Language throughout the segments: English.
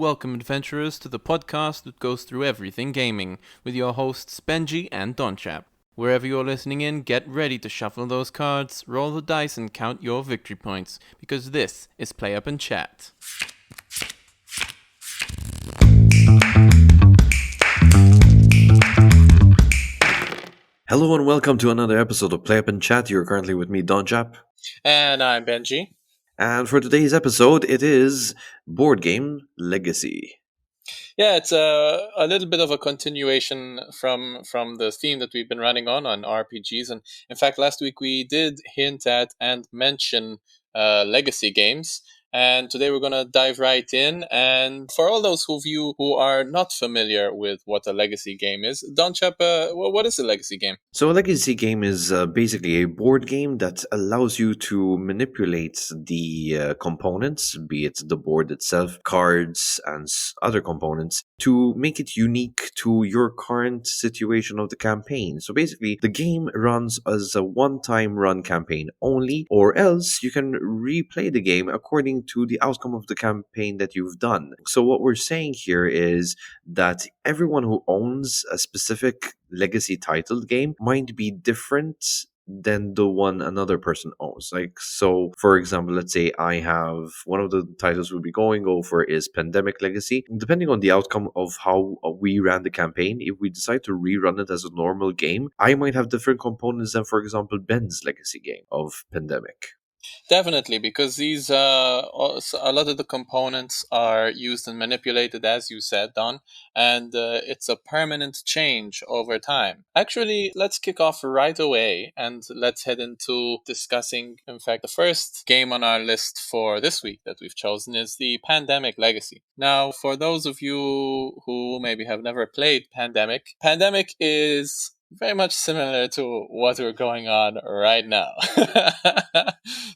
Welcome, adventurers, to the podcast that goes through everything gaming, with your hosts Benji and Donchap. Wherever you're listening in, get ready to shuffle those cards, roll the dice, and count your victory points, because this is Play Up and Chat. Hello and welcome to another episode of PlayUp and Chat. You're currently with me, Donchap. And I'm Benji. And for today's episode, it is Board Game Legacy. Yeah, it's a little bit of a continuation from the theme that we've been running on RPGs. And in fact, last week we did hint at and mention legacy games. And today we're going to dive right in. And for all those of you who are not familiar with what a legacy game is, Donchap, what is a legacy game? So a legacy game is basically a board game that allows you to manipulate the components, be it the board itself, cards, and other components, to make it unique to your current situation of the campaign. So basically, the game runs as a one-time run campaign only, or else you can replay the game according to the outcome of the campaign that you've done. So what we're saying here is that everyone who owns a specific legacy titled game might be different than the one another person owns. Like, so for example, let's say I have one of the titles we'll be going over is Pandemic Legacy. Depending on the outcome of how we ran the campaign, if we decide to rerun it as a normal game, I might have different components than, for example, Ben's legacy game of Pandemic. Definitely, because these a lot of the components are used and manipulated, as you said, Don, and it's a permanent change over time. Actually, let's kick off right away and let's head into discussing. In fact, the first game on our list for this week that we've chosen is the Pandemic Legacy. Now, for those of you who maybe have never played Pandemic is very much similar to what we're going on right now.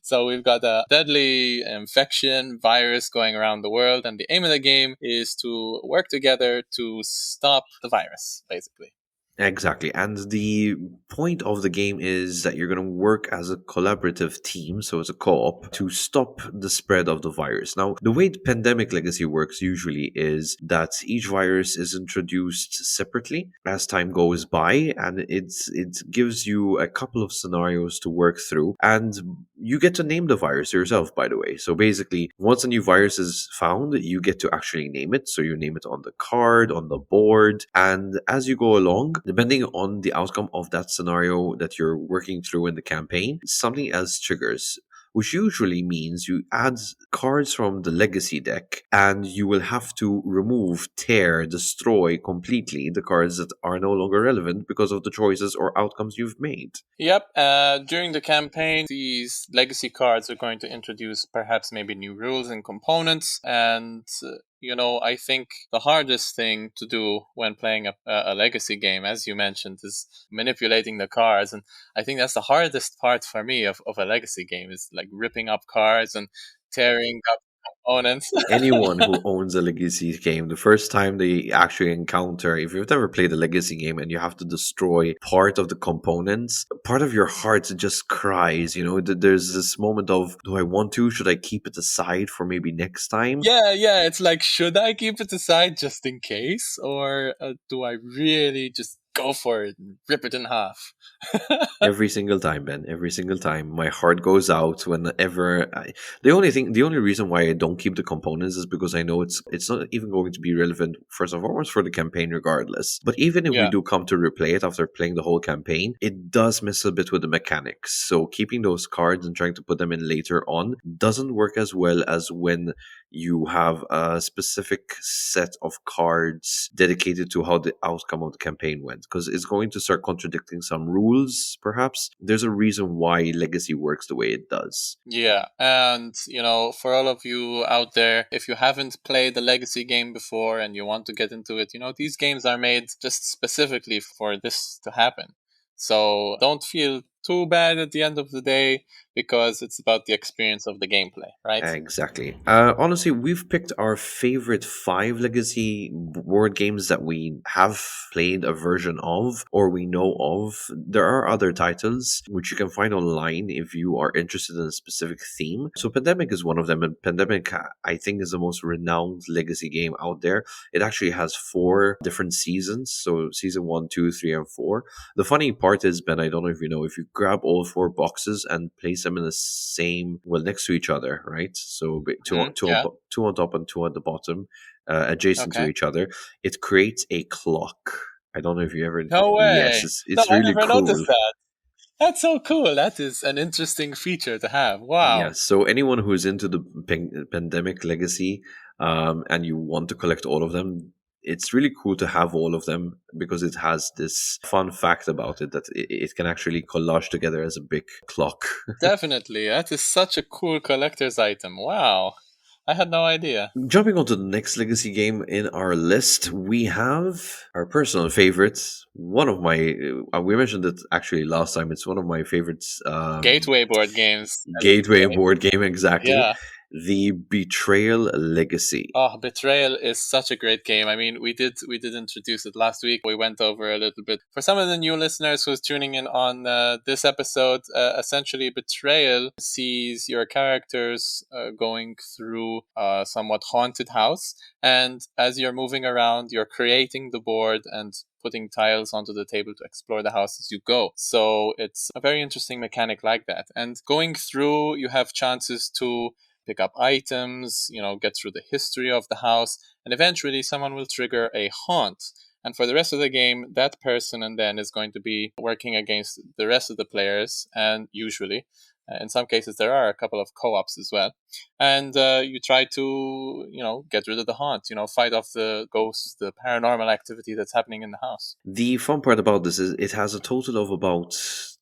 So we've got a deadly infection virus going around the world, and the aim of the game is to work together to stop the virus, basically. Exactly. And the point of the game is that you're going to work as a collaborative team, so as a co op, to stop the spread of the virus. Now, the way the Pandemic Legacy works usually is that each virus is introduced separately as time goes by, and it gives you a couple of scenarios to work through. And you get to name the virus yourself, by the way. So basically, once a new virus is found, you get to actually name it. So you name it on the card, on the board, and as you go along, depending on the outcome of that scenario that you're working through in the campaign, something else triggers, which usually means you add cards from the legacy deck and you will have to remove, tear, destroy completely the cards that are no longer relevant because of the choices or outcomes you've made. Yep. During the campaign, these legacy cards are going to introduce perhaps maybe new rules and components. And, I think the hardest thing to do when playing a legacy game, as you mentioned, is manipulating the cards. And I think that's the hardest part for me of a legacy game, is like ripping up cards and tearing up components. Anyone who owns a legacy game, the first time they actually encounter, if you've never played a legacy game and you have to destroy part of the components, part of your heart just cries. There's this moment of, do I want to? Should I keep it aside for maybe next time? Yeah. It's like, should I keep it aside just in case? Or do I really just go for it and rip it in half? Every single time, Ben. Every single time, my heart goes out whenever. The only reason why I don't keep the components is because I know it's not even going to be relevant first and foremost for the campaign, regardless. But even if we Yeah. do come to replay it after playing the whole campaign, it does mess a bit with the mechanics. So keeping those cards and trying to put them in later on doesn't work as well as when you have a specific set of cards dedicated to how the outcome of the campaign went, because it's going to start contradicting some rules, perhaps. There's a reason why Legacy works the way it does. Yeah, and for all of you out there, if you haven't played the Legacy game before and you want to get into it, these games are made just specifically for this to happen. So don't feel too bad at the end of the day because it's about the experience of the gameplay, right? Exactly. Honestly, we've picked our favorite five legacy board games that we have played a version of or we know of. There are other titles which you can find online if you are interested in a specific theme. So, Pandemic is one of them, and Pandemic, I think, is the most renowned legacy game out there. It actually has four different seasons. So, season one, two, three, and four. The funny part is, Ben, I don't know if you know, if you grab all four boxes and place them in the same, well, next to each other, right? So Yeah. two on top and two at the bottom, adjacent to Okay. each other. It creates a clock. I don't know if you ever. No Yes, way. No, it's I really never noticed cool. that. That's so cool. That is an interesting feature to have. Wow. Yes. So anyone who's into the pandemic legacy, and you want to collect all of them, it's really cool to have all of them because it has this fun fact about it that it can actually collage together as a big clock. Definitely. That is such a cool collector's item. Wow. I had no idea. Jumping on to the next legacy game in our list, we have our personal favorites. One of my, we mentioned it actually last time. It's one of my favorites. Gateway board games, as you Gateway say. board game, exactly. Yeah. The Betrayal Legacy. Oh, Betrayal is such a great game. I mean, we did introduce it last week. We went over a little bit. For some of the new listeners who's tuning in on this episode, essentially Betrayal sees your characters going through a somewhat haunted house, and as you're moving around, you're creating the board and putting tiles onto the table to explore the house as you go. So it's a very interesting mechanic like that. And going through, you have chances to pick up items, get through the history of the house, and eventually someone will trigger a haunt. And for the rest of the game, that person and then is going to be working against the rest of the players, and usually, in some cases, there are a couple of co-ops as well. And you try to, get rid of the haunt, fight off the ghosts, the paranormal activity that's happening in the house. The fun part about this is it has a total of about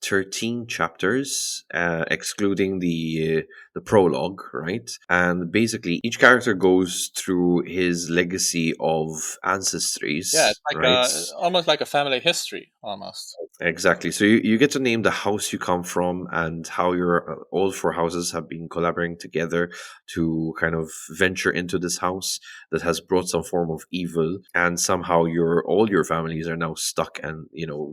13 chapters, excluding the prologue, right? And basically, each character goes through his legacy of Yeah, ancestries, it's like right? almost like a family history, almost. Exactly. So you get to name the house you come from and how your all four houses have been collaborating together to kind of venture into this house that has brought some form of evil, and somehow all your families are now stuck and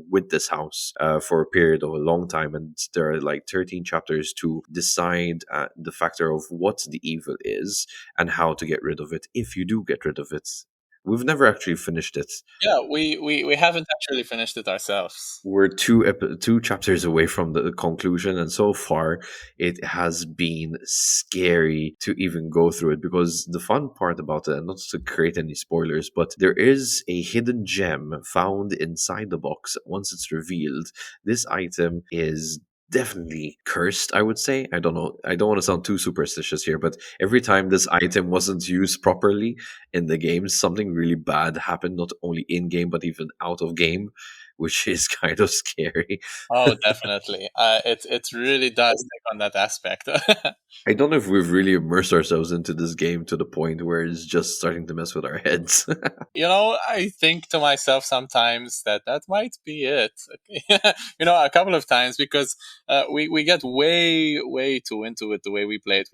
with this house for a period of a long time. And there are like 13 chapters to decide the factor of what the evil is and how to get rid of it if you do get rid of it. We've never actually finished it. Yeah, we haven't actually finished it ourselves. We're two chapters away from the conclusion, and so far it has been scary to even go through it, because the fun part about it, and not to create any spoilers, but there is a hidden gem found inside the box. Once it's revealed, this item is definitely cursed, I would say. I don't know, I don't want to sound too superstitious here, but every time this item wasn't used properly in the game, something really bad happened, not only in game but even out of game, which is kind of scary. Oh, definitely. It really does take on that aspect. I don't know if we've really immersed ourselves into this game to the point where it's just starting to mess with our heads. I think to myself sometimes that might be it. A couple of times, because we get way too into it the way we play it.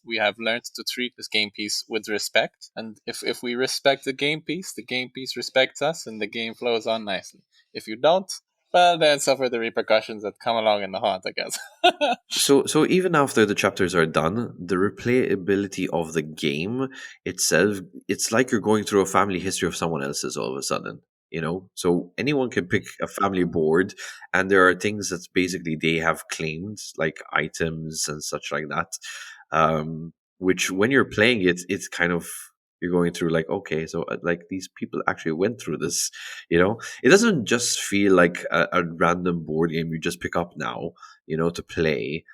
We have learned to treat this game piece with respect, and if we respect the game piece respects us, and the game flows on nicely. If you don't, well, then suffer the repercussions that come along in the haunt, I guess. So even after the chapters are done, the replayability of the game itself, it's like you're going through a family history of someone else's all of a sudden. So anyone can pick a family board, and there are things that basically they have claimed, like items and such like that. Which when you're playing it, it's kind of, you're going through like, okay, so like these people actually went through this. It doesn't just feel like a random board game you just pick up now, to play.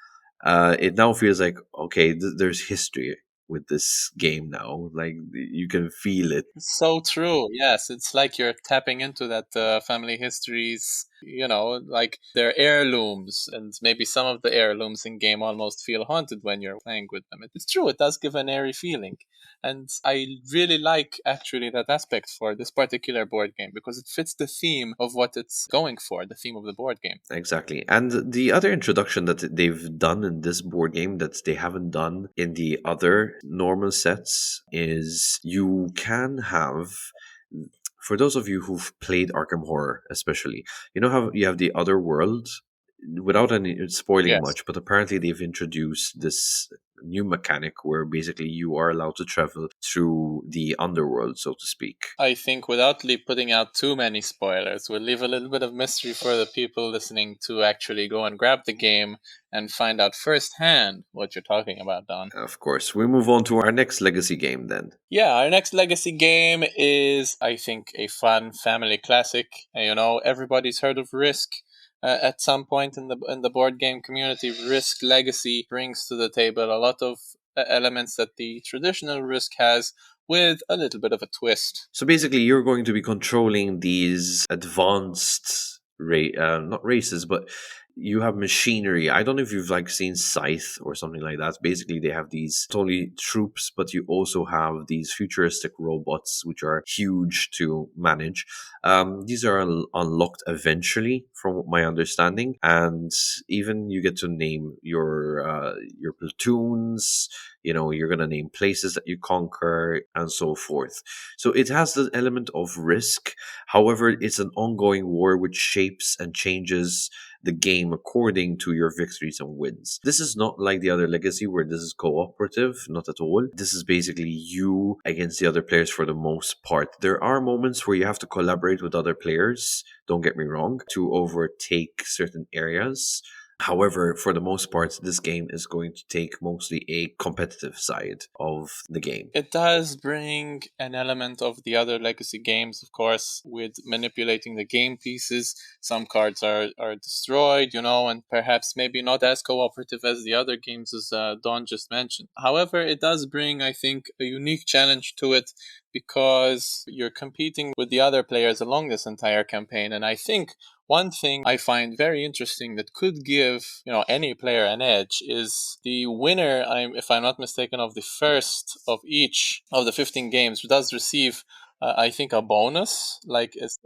It now feels like, okay, there's history. with this game now. Like you can feel it. So true. Yes, it's like you're tapping into that family histories, like they're heirlooms, and maybe some of the heirlooms in game almost feel haunted when you're playing with them. It's true, it does give an airy feeling. And I really like actually that aspect for this particular board game because it fits the theme of what it's going for, the theme of the board game. Exactly. And the other introduction that they've done in this board game that they haven't done in the other normal sets is you can have, for those of you who've played Arkham Horror, especially, you know how you have the other world, without any spoiling Yes. much, but apparently they've introduced this new mechanic where basically you are allowed to travel through the underworld, so to speak. I think without putting out too many spoilers, we'll leave a little bit of mystery for the people listening to actually go and grab the game and find out firsthand what you're talking about, Don. Of course, we move on to our next legacy game then. Yeah, our next legacy game is, I think, a fun family classic. Everybody's heard of Risk. At some point in the board game community, Risk Legacy brings to the table a lot of elements that the traditional Risk has, with a little bit of a twist. So basically, you're going to be controlling these advanced not races, but you have machinery. I don't know if you've like seen Scythe or something like that. Basically, they have these totally troops, but you also have these futuristic robots which are huge to manage. These are unlocked eventually, from my understanding, and even you get to name your platoons. You're gonna name places that you conquer and so forth. So it has the element of risk. However, it's an ongoing war which shapes and changes the game according to your victories and wins. This is not like the other Legacy where this is cooperative, not at all. This is basically you against the other players for the most part. There are moments where you have to collaborate with other players, don't get me wrong, to overtake certain areas. However, for the most part, this game is going to take mostly a competitive side of the game. It does bring an element of the other legacy games, of course, with manipulating the game pieces. Some cards are destroyed, and perhaps maybe not as cooperative as the other games, as Don just mentioned. However, it does bring, I think, a unique challenge to it because you're competing with the other players along this entire campaign. And I think one thing I find very interesting that could give any player an edge is the winner, if I'm not mistaken, of the first of each of the 15 games does receive, I think, a bonus, like it's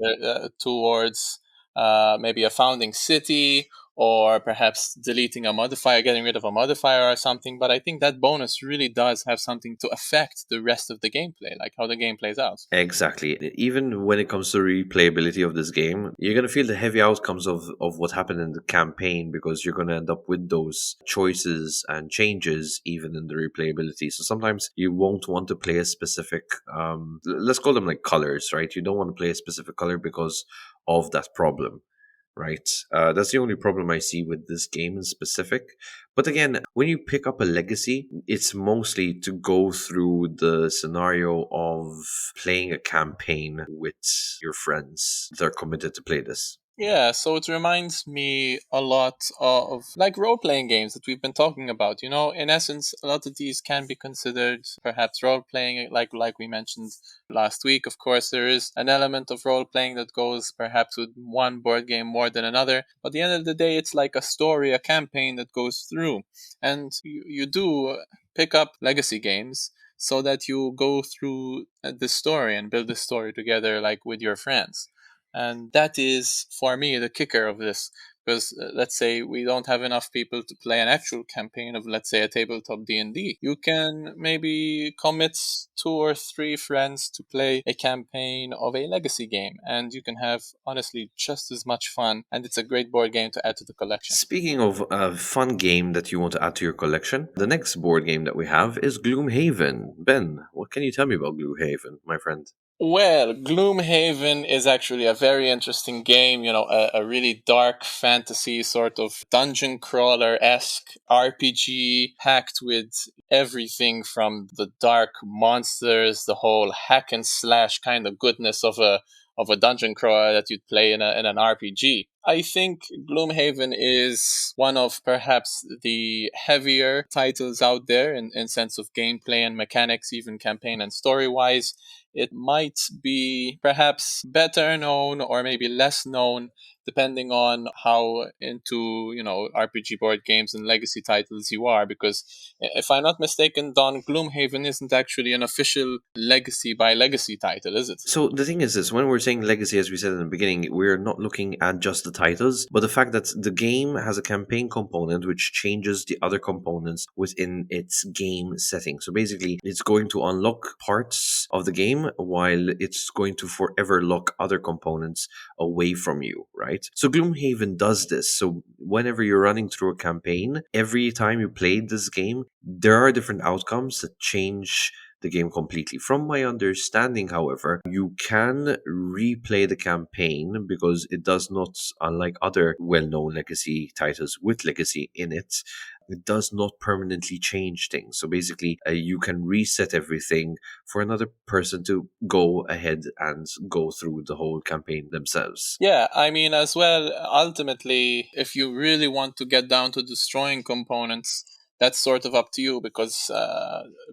towards maybe a founding city, or perhaps deleting a modifier, getting rid of a modifier or something. But I think that bonus really does have something to affect the rest of the gameplay, like how the game plays out. Exactly. Even when it comes to replayability of this game, you're going to feel the heavy outcomes of what happened in the campaign, because you're going to end up with those choices and changes even in the replayability. So sometimes you won't want to play a specific, let's call them like colors, right? You don't want to play a specific color because of that problem. Right? That's the only problem I see with this game in specific. But again, when you pick up a legacy, it's mostly to go through the scenario of playing a campaign with your friends that are committed to play this. Yeah, so it reminds me a lot of like role playing games that we've been talking about. In essence, a lot of these can be considered perhaps role playing, like we mentioned last week. Of course, there is an element of role playing that goes perhaps with one board game more than another. But at the end of the day, it's like a story, a campaign that goes through. And you do pick up legacy games so that you go through the story and build the story together, like with your friends. And that is, for me, the kicker of this. Because let's say we don't have enough people to play an actual campaign of, let's say, a tabletop D&D. You can maybe commit 2 or 3 friends to play a campaign of a legacy game. And you can have, honestly, just as much fun. And it's a great board game to add to the collection. Speaking of a fun game that you want to add to your collection, the next board game that we have is Gloomhaven. Ben, what can you tell me about Gloomhaven, my friend? Well, Gloomhaven is actually a very interesting game, a really dark fantasy sort of dungeon crawler-esque RPG packed with everything from the dark monsters, the whole hack and slash kind of goodness of a dungeon crawler that you'd play in an RPG. I think Gloomhaven is one of perhaps the heavier titles out there in sense of gameplay and mechanics, even campaign and story wise. It might be perhaps better known or maybe less known depending on how into, RPG board games and legacy titles you are, because if I'm not mistaken, Don, Gloomhaven isn't actually an official legacy by legacy title, is it? So the thing is this, when we're saying legacy, as we said in the beginning, we're not looking at just the titles, but the fact that the game has a campaign component which changes the other components within its game setting. So basically, it's going to unlock parts of the game while it's going to forever lock other components away from you, right? So Gloomhaven does this. So whenever you're running through a campaign, every time you play this game, there are different outcomes that change the game completely. From my understanding, however, you can replay the campaign because it does not, unlike other well known legacy titles with legacy in it, it does not permanently change things. So basically, you can reset everything for another person to go ahead and go through the whole campaign themselves. Yeah, I mean, as well, ultimately, if you really want to get down to destroying components, that's sort of up to you, because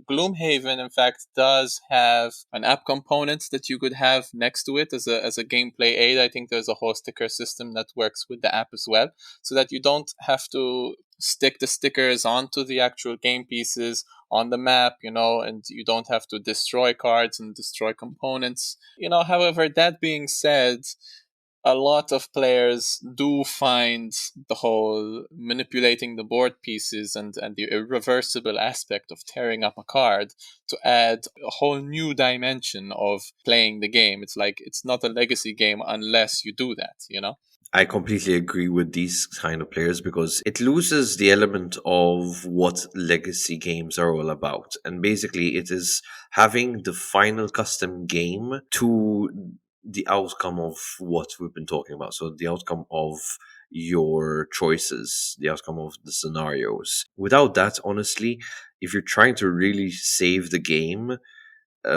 Gloomhaven, in fact, does have an app component that you could have next to it as a gameplay aid. I think there's a whole sticker system that works with the app as well, so that you don't have to stick the stickers onto the actual game pieces on the map, and you don't have to destroy cards and destroy components. However, that being said, a lot of players do find the whole manipulating the board pieces and the irreversible aspect of tearing up a card to add a whole new dimension of playing the game. It's like it's not a legacy game unless you do that. I completely agree with these kind of players because it loses the element of what legacy games are all about. And basically, it is having the final custom game to the outcome of what we've been talking about. So, the outcome of your choices, the outcome of the scenarios. Without that, honestly, if you're trying to really save the game,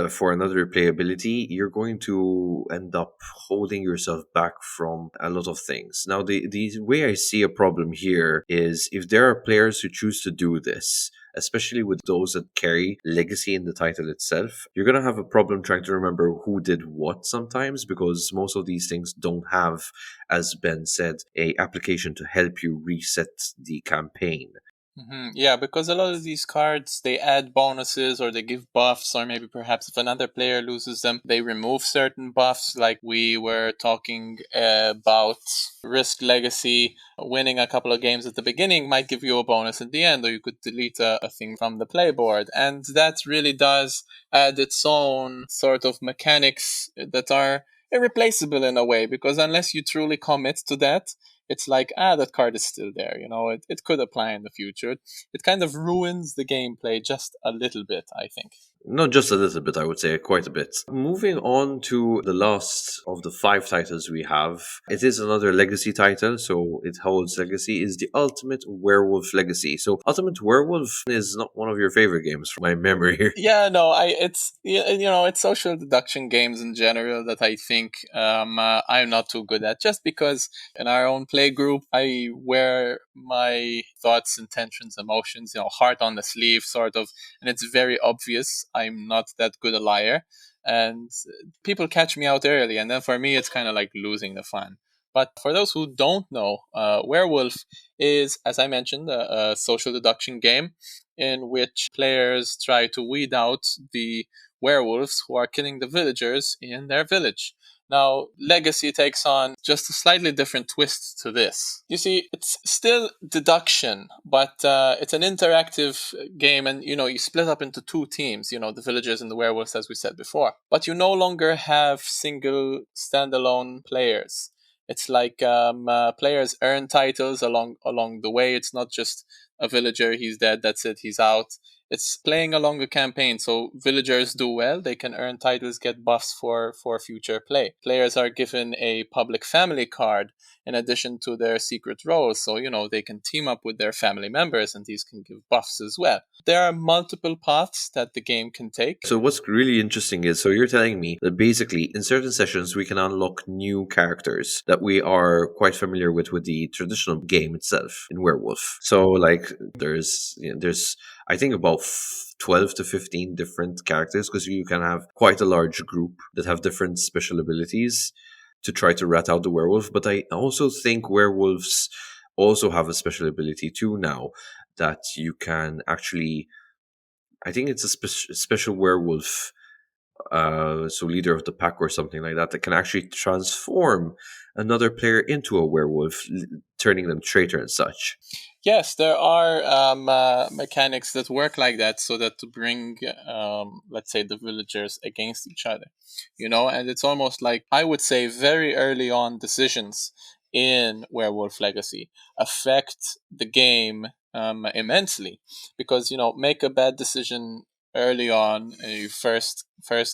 for another replayability, you're going to end up holding yourself back from a lot of things. Now, the way I see a problem here is if there are players who choose to do this, especially with those that carry legacy in the title itself, you're going to have a problem trying to remember who did what sometimes, because most of these things don't have, as Ben said, a application to help you reset the campaign. Yeah, because a lot of these cards, they add bonuses or they give buffs, or maybe perhaps if another player loses them, they remove certain buffs. Like we were talking about Risk Legacy, winning a couple of games at the beginning might give you a bonus at the end, or you could delete a thing from the playboard. And that really does add its own sort of mechanics that are irreplaceable in a way, because unless you truly commit to that, it's like, that card is still there. It could apply in the future. It kind of ruins the gameplay just a little bit, I think. Not just a little bit, I would say quite a bit. Moving on to the last of the 5 titles we have, it is another legacy title, so it holds legacy, is the Ultimate Werewolf Legacy. So, Ultimate Werewolf is not one of your favorite games from my memory. Yeah, no, it's social deduction games in general that I think I'm not too good at. Just because in our own play group, I wear my thoughts, intentions, emotions, heart on the sleeve, sort of, and it's very obvious I'm not that good a liar, and people catch me out early, and then for me, it's kind of like losing the fun. But for those who don't know, Werewolf is, as I mentioned, a social deduction game in which players try to weed out the werewolves who are killing the villagers in their village. Now, Legacy takes on just a slightly different twist to this. You see, it's still deduction, but it's an interactive game, and you split up into 2 teams, the villagers and the werewolves, as we said before. But you no longer have single standalone players. It's like players earn titles along the way. It's not just a villager, he's dead, that's it, he's out. It's playing along a campaign. So villagers do well, they can earn titles, get buffs for future play. Players are given a public family card in addition to their secret roles. So, they can team up with their family members and these can give buffs as well. There are multiple paths that the game can take. So what's really interesting is, so you're telling me that basically in certain sessions we can unlock new characters that we are quite familiar with the traditional game itself in Werewolf. So like there's I think about 12 to 15 different characters, because you can have quite a large group that have different special abilities to try to rat out the werewolf. But I also think werewolves also have a special ability too now, that you can actually, I think it's a special werewolf, so leader of the pack or something like that, that can actually transform another player into a werewolf, turning them traitor and such. Yes, there are mechanics that work like that, so that to bring, let's say, the villagers against each other, and it's almost like, I would say, very early on decisions in Werewolf Legacy affect the game immensely, because make a bad decision early on, your first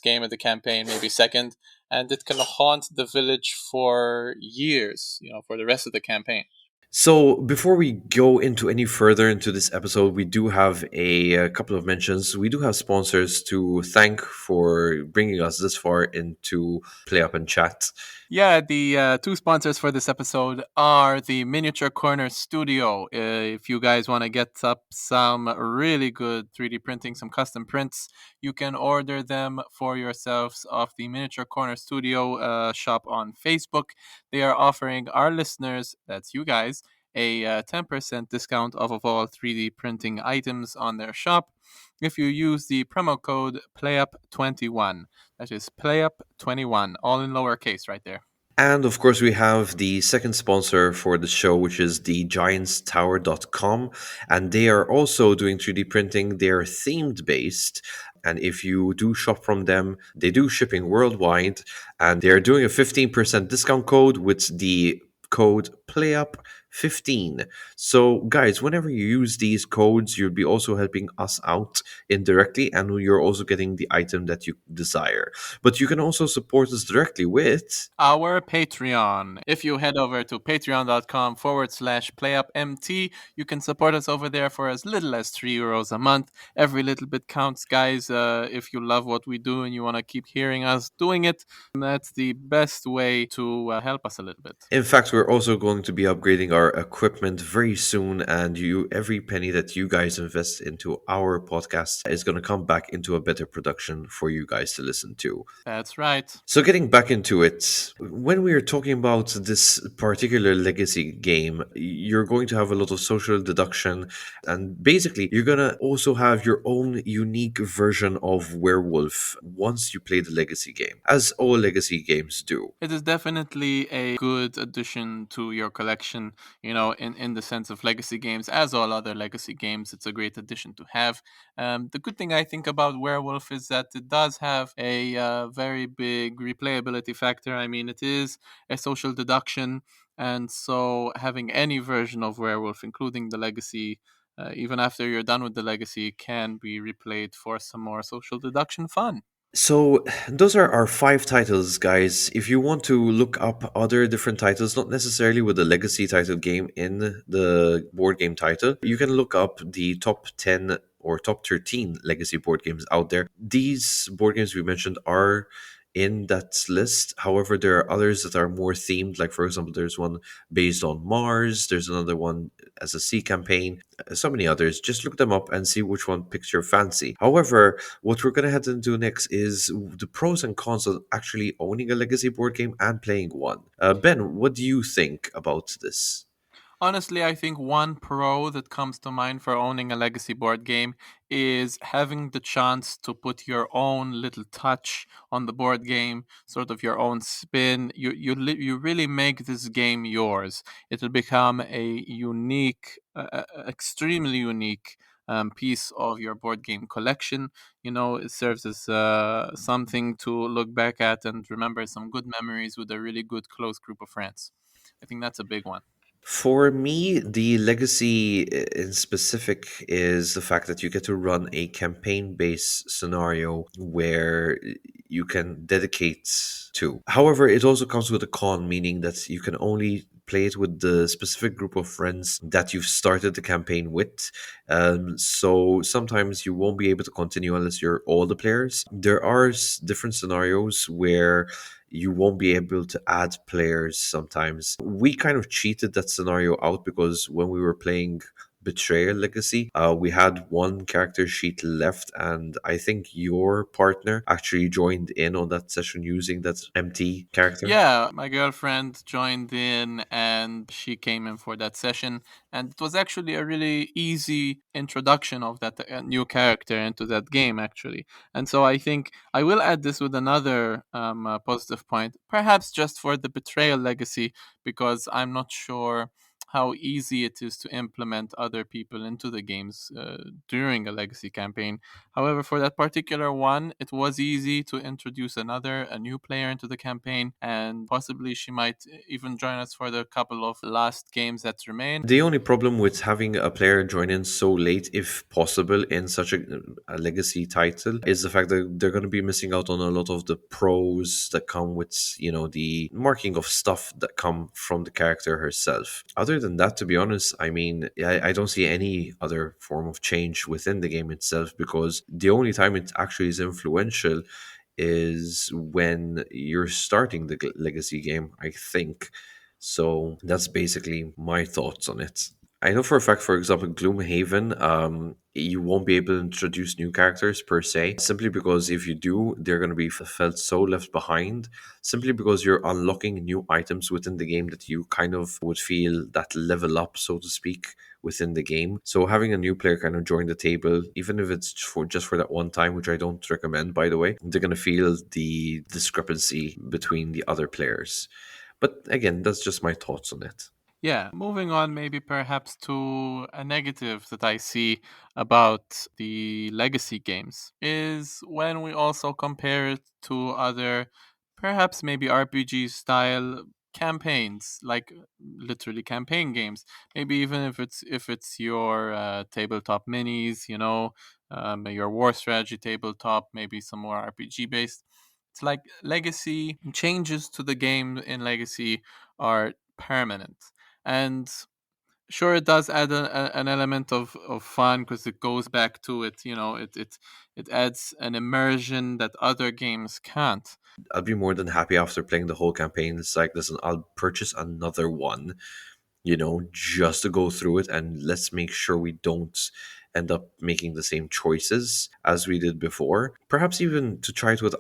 game of the campaign, maybe second, and it can haunt the village for years, for the rest of the campaign. So, before we go into any further into this episode, we do have a couple of mentions. We do have sponsors to thank for bringing us this far into Play Up and Chat. Yeah, the two sponsors for this episode are the Miniature Corner Studio. If you guys want to get up some really good 3D printing, some custom prints, you can order them for yourselves off the Miniature Corner Studio shop on Facebook. They are offering our listeners, that's you guys, a 10% discount off of all 3D printing items on their shop if you use the promo code PlayUp21. That is PlayUp21, all in lowercase right there. And of course, we have the second sponsor for the show, which is the giantstower.com. And they are also doing 3D printing. They are themed based. And if you do shop from them, they do shipping worldwide. And they're doing a 15% discount code with the code PlayUp15. So, guys, whenever you use these codes, you'll be also helping us out indirectly, and you're also getting the item that you desire. But you can also support us directly with our Patreon. If you head over to patreon.com/playupmt, you can support us over there for as little as €3 a month. Every little bit counts, guys. If you love what we do and you want to keep hearing us doing it, that's the best way to help us a little bit. In fact, we're also going to be upgrading our equipment very soon, and every penny that you guys invest into our podcast is going to come back into a better production for you guys to listen to. That's right. So getting back into it, when we are talking about this particular legacy game, you're going to have a lot of social deduction, and basically you're going to also have your own unique version of werewolf once you play the legacy game, as all legacy games do. It is definitely a good addition to your collection, in the sense of legacy games. As all other legacy games, it's a great addition to have. The good thing I think about Werewolf is that it does have a very big replayability factor. I mean, it is a social deduction, and so having any version of Werewolf, including the legacy, even after you're done with the legacy, can be replayed for some more social deduction fun. So, those are our 5 titles, guys. If you want to look up other different titles, not necessarily with the legacy title game in the board game title, you can look up the top 10 or top 13 legacy board games out there. These board games we mentioned are in that list. However, there are others that are more themed. Like, for example, there's one based on Mars, there's another one as a sea campaign, so many others. Just look them up and see which one picks your fancy. However, what we're going to head into next is the pros and cons of actually owning a legacy board game and playing one. Ben, what do you think about this? Honestly, I think one pro that comes to mind for owning a legacy board game is having the chance to put your own little touch on the board game, sort of your own spin. You really make this game yours. It'll become a unique, extremely unique piece of your board game collection. It serves as something to look back at and remember some good memories with a really good close group of friends. I think that's a big one. For me, the legacy in specific is the fact that you get to run a campaign based scenario where you can dedicate to. However, it also comes with a con, meaning that you can only play it with the specific group of friends that you've started the campaign with. So sometimes you won't be able to continue unless you're all the players. There are different scenarios where you won't be able to add players sometimes. We kind of cheated that scenario out because when we were playing Betrayal Legacy, we had one character sheet left, and I think your partner actually joined in on that session using that empty character. Yeah, my girlfriend joined in and she came in for that session. And it was actually a really easy introduction of that new character into that game, actually. And so I think I will add this with another positive point, perhaps just for the Betrayal Legacy, because I'm not sure how easy it is to implement other people into the games during a legacy campaign. However, for that particular one, it was easy to introduce a new player into the campaign, and possibly she might even join us for the couple of last games that remain. The only problem with having a player join in so late, if possible, in such a legacy title is the fact that they're going to be missing out on a lot of the pros that come with, the marking of stuff that come from the character herself. Other than that, to be honest, I mean, I don't see any other form of change within the game itself, because the only time it actually is influential is when you're starting the legacy game, I think. So that's basically my thoughts on it. I know for a fact, for example, Gloomhaven, you won't be able to introduce new characters per se, simply because if you do, they're going to be felt so left behind, simply because you're unlocking new items within the game that you kind of would feel that level up, so to speak, within the game. So having a new player kind of join the table, even if it's for just for that one time, which I don't recommend, by the way, they're going to feel the discrepancy between the other players. But again, that's just my thoughts on it. Yeah, moving on, maybe perhaps to a negative that I see about the legacy games is when we also compare it to other, perhaps maybe RPG style campaigns, like literally campaign games. Maybe even if it's your tabletop minis, your war strategy tabletop, maybe some more RPG based. It's like legacy changes to the game in legacy are permanent, and sure it does add an element of fun because it goes back to it, it adds an immersion that other games can't. I'd be more than happy after playing the whole campaign. It's like, listen, I'll purchase another one, just to go through it, and let's make sure we don't end up making the same choices as we did before. Perhaps even to try it with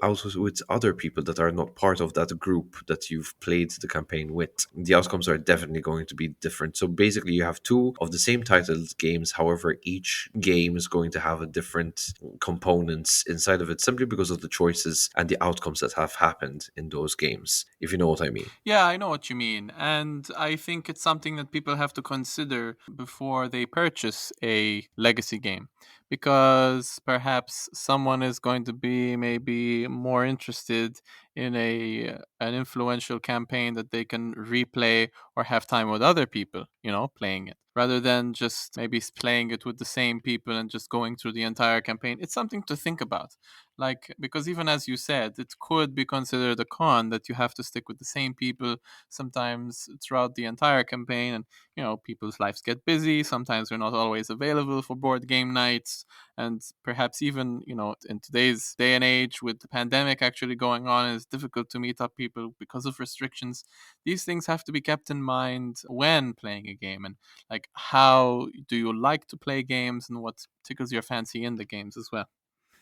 other people that are not part of that group that you've played the campaign with. The outcomes are definitely going to be different. So basically, you have two of the same titled games. However, each game is going to have a different components inside of it, simply because of the choices and the outcomes that have happened in those games, if you know what I mean. Yeah, I know what you mean. And I think it's something that people have to consider before they purchase a legacy game. Because perhaps someone is going to be maybe more interested in an influential campaign that they can replay or have time with other people, playing it, rather than just maybe playing it with the same people and just going through the entire campaign. It's something to think about, like, because even as you said, it could be considered a con that you have to stick with the same people sometimes throughout the entire campaign. And people's lives get busy, sometimes they're not always available for board game nights, and perhaps even in today's day and age with the pandemic actually going on, it's difficult to meet up people because of restrictions. These things have to be kept in mind when playing a game, and like, how do you like to play games and what tickles your fancy in the games as well.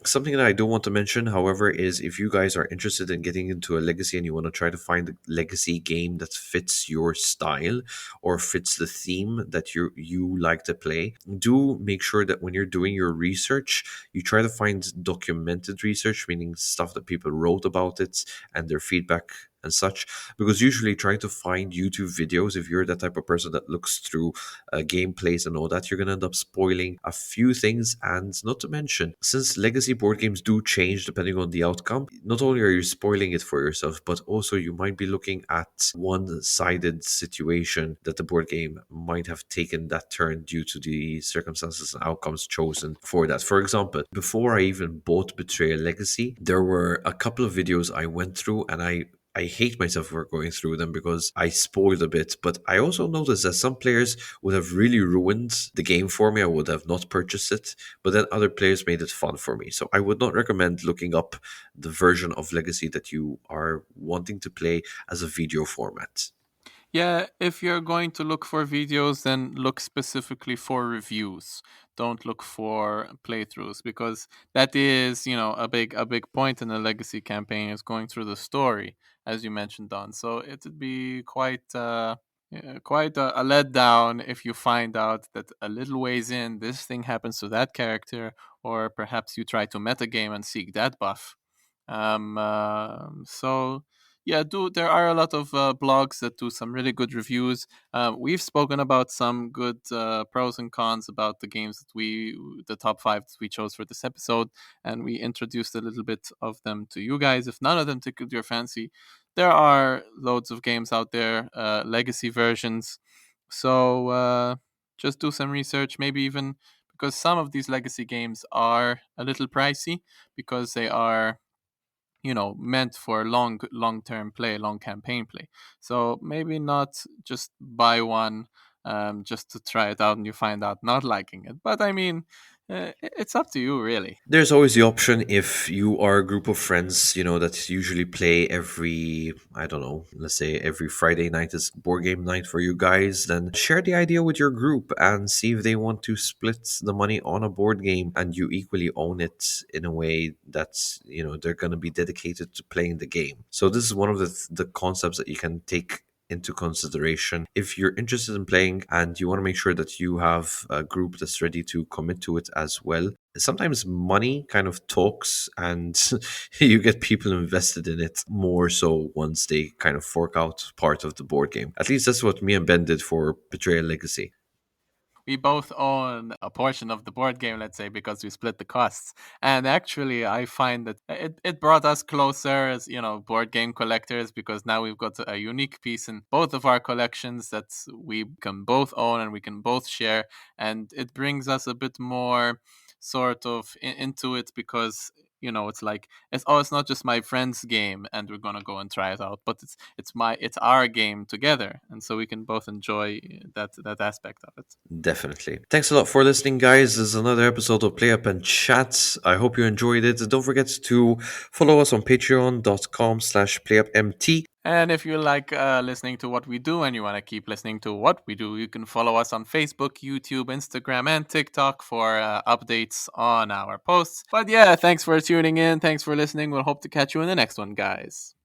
Something that I do want to mention, however, is if you guys are interested in getting into a legacy and you want to try to find a legacy game that fits your style or fits the theme that you like to play, do make sure that when you're doing your research, you try to find documented research, meaning stuff that people wrote about it and their feedback and such. Because usually trying to find YouTube videos, if you're that type of person that looks through gameplays and all that, you're going to end up spoiling a few things. And not to mention, since legacy board games do change depending on the outcome, not only are you spoiling it for yourself, but also you might be looking at one sided situation that the board game might have taken that turn due to the circumstances and outcomes chosen for that. For example, before I even bought Betrayal Legacy, there were a couple of videos I went through, and I hate myself for going through them because I spoiled a bit. But I also noticed that some players would have really ruined the game for me. I would have not purchased it, but then other players made it fun for me. So I would not recommend looking up the version of Legacy that you are wanting to play as a video format. Yeah, if you're going to look for videos, then look specifically for reviews. Don't look for playthroughs, because that is, a big point in a legacy campaign is going through the story, as you mentioned, Don. So it would be quite a letdown if you find out that a little ways in this thing happens to that character, or perhaps you try to metagame and seek that buff. So yeah, there are a lot of blogs that do some really good reviews. We've spoken about some good pros and cons about the games the top five that we chose for this episode, and we introduced a little bit of them to you guys. If none of them tickled your fancy, there are loads of games out there, legacy versions. So just do some research, maybe even, because some of these legacy games are a little pricey, because they are meant for long term play, long campaign play. So maybe not just buy one just to try it out and you find out not liking it. But I mean, it's up to you, really. There's always the option if you are a group of friends, that usually play every, I don't know, let's say every Friday night is board game night for you guys, then share the idea with your group and see if they want to split the money on a board game and you equally own it in a way that, they're going to be dedicated to playing the game. So this is one of the concepts that you can take into consideration if you're interested in playing and you want to make sure that you have a group that's ready to commit to it as well. Sometimes money kind of talks and you get people invested in it more so once they kind of fork out part of the board game. At least that's what me and Ben did for Betrayal Legacy. We both own a portion of the board game, let's say, because we split the costs. And actually, I find that it brought us closer as, board game collectors, because now we've got a unique piece in both of our collections that we can both own and we can both share. And it brings us a bit more sort of into it, because it's like it's not just my friend's game and we're gonna go and try it out, but it's our game together, and so we can both enjoy that aspect of it. Definitely. Thanks a lot for listening, guys. This is another episode of Play Up and Chat. I hope you enjoyed it. Don't forget to follow us on patreon.com/playupmt. And if you like listening to what we do and you want to keep listening to what we do, you can follow us on Facebook, YouTube, Instagram, and TikTok for updates on our posts. But yeah, thanks for tuning in. Thanks for listening. We'll hope to catch you in the next one, guys.